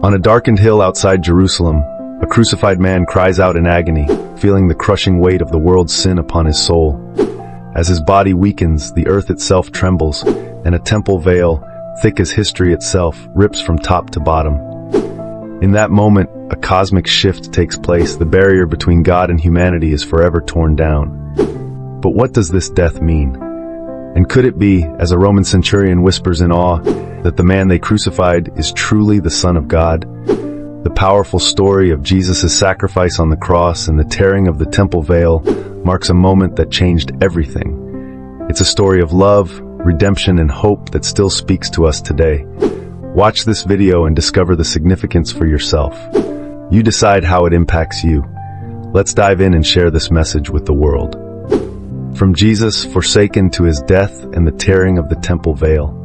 On a darkened hill outside Jerusalem, a crucified man cries out in agony, feeling the crushing weight of the world's sin upon his soul. As his body weakens, the earth itself trembles, and a temple veil, thick as history itself, rips from top to bottom. In that moment, a cosmic shift takes place. The barrier between God and humanity is forever torn down. But what does this death mean? And could it be, as a Roman centurion whispers in awe, that the man they crucified is truly the Son of God? The powerful story of Jesus' sacrifice on the cross and the tearing of the temple veil marks a moment that changed everything. It's a story of love, redemption, and hope that still speaks to us today. Watch this video and discover the significance for yourself. You decide how it impacts you. Let's dive in and share this message with the world. From Jesus forsaken to his death and the tearing of the temple veil.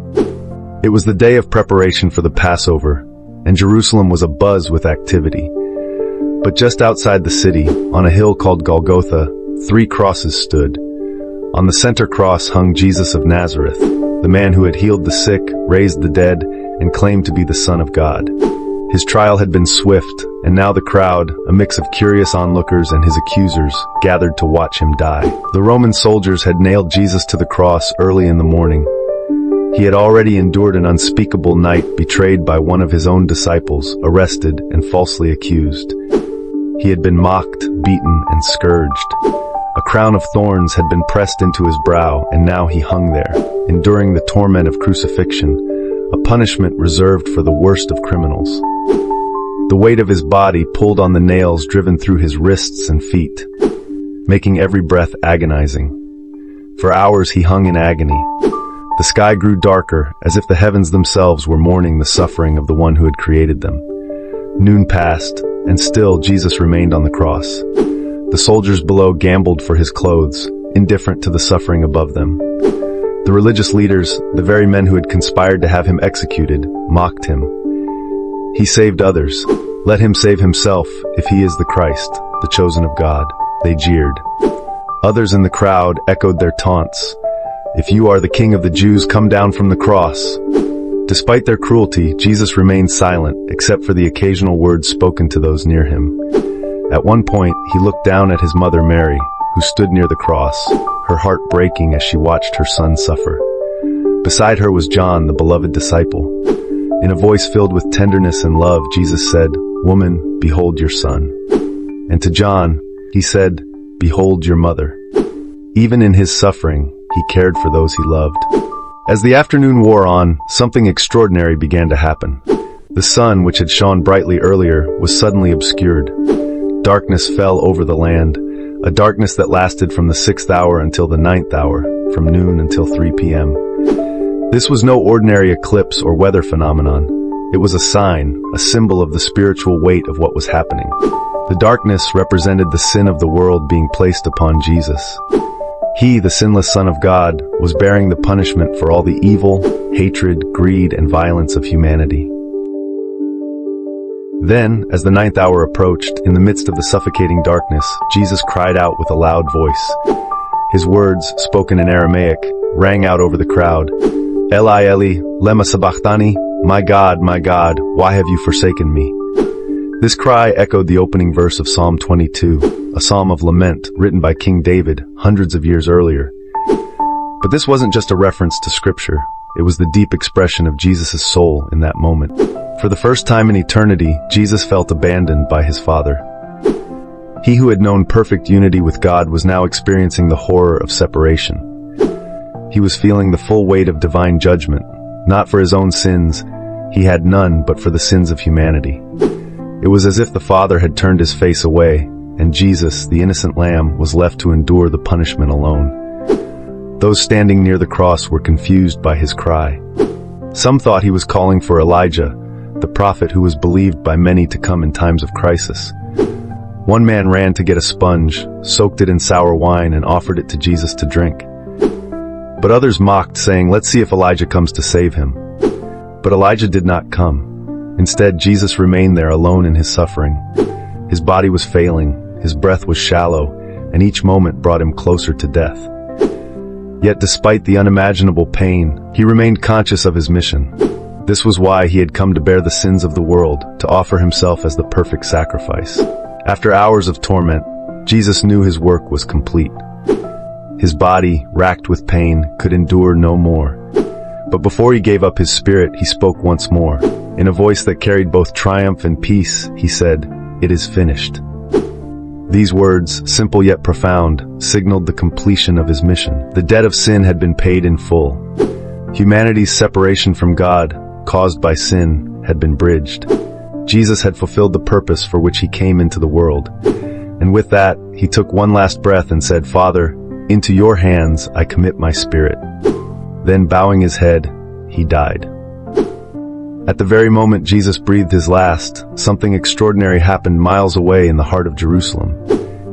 It was the day of preparation for the Passover, and Jerusalem was abuzz with activity. But just outside the city, on a hill called Golgotha, 3 crosses stood. On the center cross hung Jesus of Nazareth, the man who had healed the sick, raised the dead, and claimed to be the Son of God. His trial had been swift, and now the crowd, a mix of curious onlookers and his accusers, gathered to watch him die. The Roman soldiers had nailed Jesus to the cross early in the morning. He had already endured an unspeakable night, betrayed by one of his own disciples, arrested and falsely accused. He had been mocked, beaten, and scourged. A crown of thorns had been pressed into his brow, and now he hung there, enduring the torment of crucifixion, a punishment reserved for the worst of criminals. The weight of his body pulled on the nails driven through his wrists and feet, making every breath agonizing. For hours he hung in agony. The sky grew darker, as if the heavens themselves were mourning the suffering of the one who had created them. Noon passed, and still Jesus remained on the cross. The soldiers below gambled for his clothes, indifferent to the suffering above them. The religious leaders, the very men who had conspired to have him executed, mocked him. He saved others. Let him save himself, if he is the Christ, the chosen of God. They jeered. Others in the crowd echoed their taunts. If you are the King of the Jews, come down from the cross. Despite their cruelty, Jesus remained silent, except for the occasional words spoken to those near him. At one point, he looked down at his mother Mary, who stood near the cross, her heart breaking as she watched her son suffer. Beside her was John, the beloved disciple. In a voice filled with tenderness and love, Jesus said, "Woman, behold your son." And to John, he said, "Behold your mother." Even in his suffering, he cared for those he loved. As the afternoon wore on, something extraordinary began to happen. The sun, which had shone brightly earlier, was suddenly obscured. Darkness fell over the land, a darkness that lasted from the 6th hour until the 9th hour, from noon until 3 p.m. This was no ordinary eclipse or weather phenomenon. It was a sign, a symbol of the spiritual weight of what was happening. The darkness represented the sin of the world being placed upon Jesus. He, the sinless Son of God, was bearing the punishment for all the evil, hatred, greed, and violence of humanity. Then, as the 9th hour approached, in the midst of the suffocating darkness, Jesus cried out with a loud voice. His words, spoken in Aramaic, rang out over the crowd. Eli, Eli, lema sabachthani, my God, why have you forsaken me? This cry echoed the opening verse of Psalm 22, a psalm of lament written by King David hundreds of years earlier. But this wasn't just a reference to scripture. It was the deep expression of Jesus' soul in that moment. For the first time in eternity, Jesus felt abandoned by his Father. He who had known perfect unity with God was now experiencing the horror of separation. He was feeling the full weight of divine judgment, not for his own sins. He had none, but for the sins of humanity. It was as if the Father had turned his face away, and Jesus, the innocent lamb, was left to endure the punishment alone. Those standing near the cross were confused by his cry. Some thought he was calling for Elijah, the prophet who was believed by many to come in times of crisis. One man ran to get a sponge, soaked it in sour wine, and offered it to Jesus to drink. But others mocked, saying, "Let's see if Elijah comes to save him." But Elijah did not come. Instead, Jesus remained there alone in his suffering. His body was failing, his breath was shallow, and each moment brought him closer to death. Yet despite the unimaginable pain, he remained conscious of his mission. This was why he had come to bear the sins of the world, to offer himself as the perfect sacrifice. After hours of torment, Jesus knew his work was complete. His body, racked with pain, could endure no more. But before he gave up his spirit, he spoke once more. In a voice that carried both triumph and peace, he said, "It is finished." These words, simple yet profound, signaled the completion of his mission. The debt of sin had been paid in full. Humanity's separation from God, caused by sin, had been bridged. Jesus had fulfilled the purpose for which he came into the world. And with that, he took one last breath and said, "Father, into your hands I commit my spirit." Then, bowing his head, he died. At the very moment Jesus breathed his last, something extraordinary happened miles away in the heart of Jerusalem.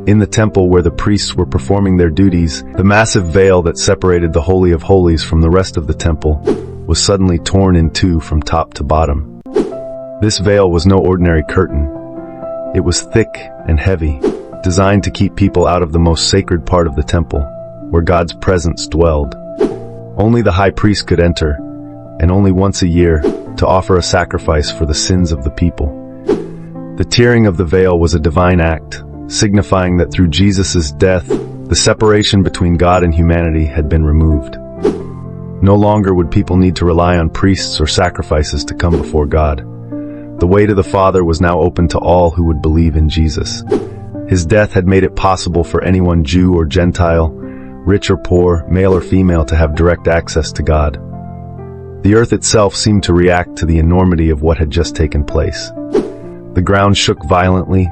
In the temple where the priests were performing their duties, the massive veil that separated the Holy of Holies from the rest of the temple was suddenly torn in two from top to bottom. This veil was no ordinary curtain. It was thick and heavy, designed to keep people out of the most sacred part of the temple, where God's presence dwelled. Only the high priest could enter, and only once a year, to offer a sacrifice for the sins of the people. The tearing of the veil was a divine act, signifying that through Jesus' death, the separation between God and humanity had been removed. No longer would people need to rely on priests or sacrifices to come before God. The way to the Father was now open to all who would believe in Jesus. His death had made it possible for anyone, Jew or Gentile, rich or poor, male or female, to have direct access to God. The earth itself seemed to react to the enormity of what had just taken place. The ground shook violently,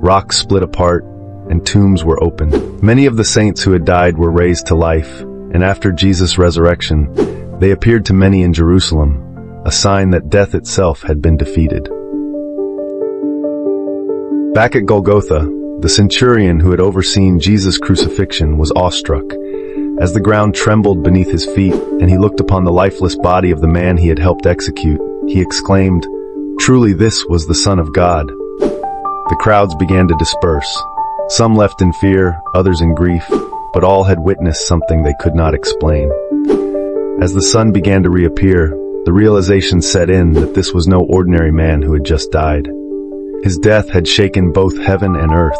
rocks split apart, and tombs were opened. Many of the saints who had died were raised to life, and after Jesus' resurrection, they appeared to many in Jerusalem, a sign that death itself had been defeated. Back at Golgotha, the centurion who had overseen Jesus' crucifixion was awestruck. As the ground trembled beneath his feet and he looked upon the lifeless body of the man he had helped execute, he exclaimed, "Truly this was the Son of God." The crowds began to disperse. Some left in fear, others in grief, but all had witnessed something they could not explain. As the sun began to reappear, the realization set in that this was no ordinary man who had just died. His death had shaken both heaven and earth.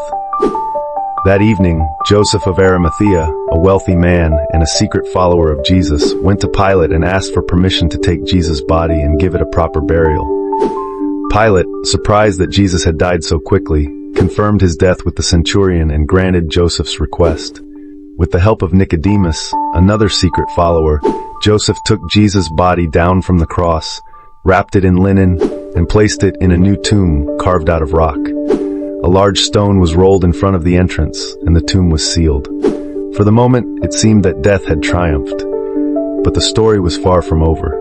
That evening, Joseph of Arimathea, a wealthy man and a secret follower of Jesus, went to Pilate and asked for permission to take Jesus' body and give it a proper burial. Pilate, surprised that Jesus had died so quickly, confirmed his death with the centurion and granted Joseph's request. With the help of Nicodemus, another secret follower, Joseph took Jesus' body down from the cross, wrapped it in linen, and placed it in a new tomb carved out of rock. A large stone was rolled in front of the entrance, and the tomb was sealed. For the moment, it seemed that death had triumphed. But the story was far from over.